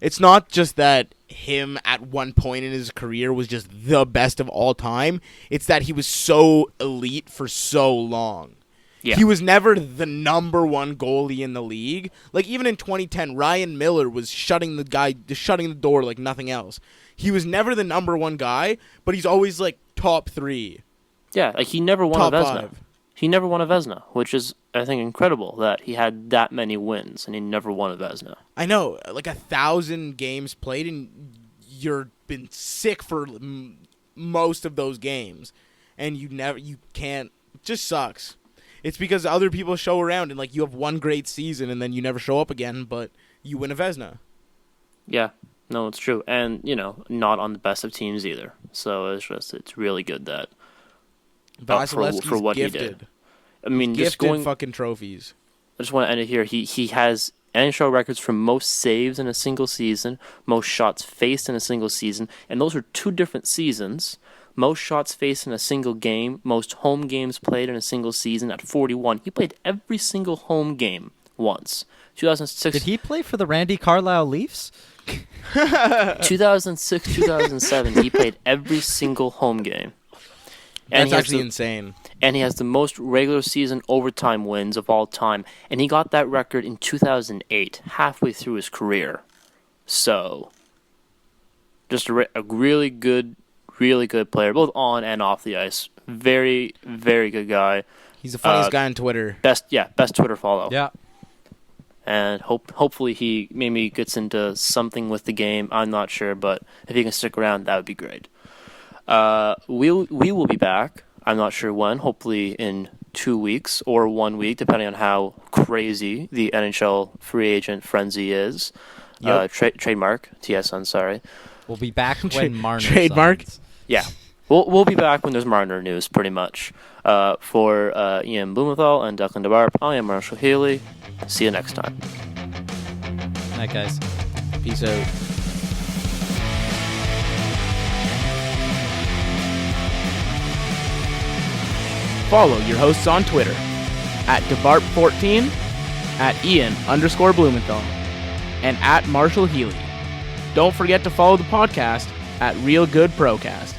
It's not just that him at one point in his career was just the best of all time. It's that he was so elite for so long. Yeah. He was never the number one goalie in the league. Like even in 2010, Ryan Miller was shutting the door like nothing else. He was never the number one guy, but he's always like top 3. Yeah, like he never won Top a Vezina. 5. He never won a Vezina, which is, I think, incredible that he had that many wins and he never won a Vezina. I know, like 1,000 games played, and you've been sick for most of those games, and you can't. It just sucks. It's because other people show around, and like you have one great season, and then you never show up again, but you win a Vezina. Yeah, no, it's true, and not on the best of teams either. So it's really good that. Vasilevsky's for what gifted. he did. I mean, just Gifted going. fucking trophies. I just want to end it here. He has NHL records for most saves in a single season, most shots faced in a single season, and those are 2 different seasons. Most shots faced in a single game, most home games played in a single season at 41. He played every single home game once. 2006. Did he play for the Randy Carlisle Leafs? 2006, 2007. He played every single home game. That's actually insane. And he has the most regular season overtime wins of all time. And he got that record in 2008, halfway through his career. So, just a really good player, both on and off the ice. Very, very good guy. He's the funniest guy on Twitter. Best Twitter follow. Yeah. And hopefully he maybe gets into something with the game. I'm not sure, but if he can stick around, that would be great. We will be back. I'm not sure when. Hopefully in 2 weeks or 1 week, depending on how crazy the NHL free agent frenzy is. Yep. Trademark TSN. Sorry. We'll be back when Marner Trademark? signs. Yeah. We'll be back when there's Marner news, pretty much. For Ian Blumenthal and Declan DeBarp, I am Marshall Healy. See you next time. Night, guys. Peace out. Follow your hosts on Twitter at DeBarp14, at Ian_Blumenthal, and at Marshall Healy. Don't forget to follow the podcast at Real Good Procast.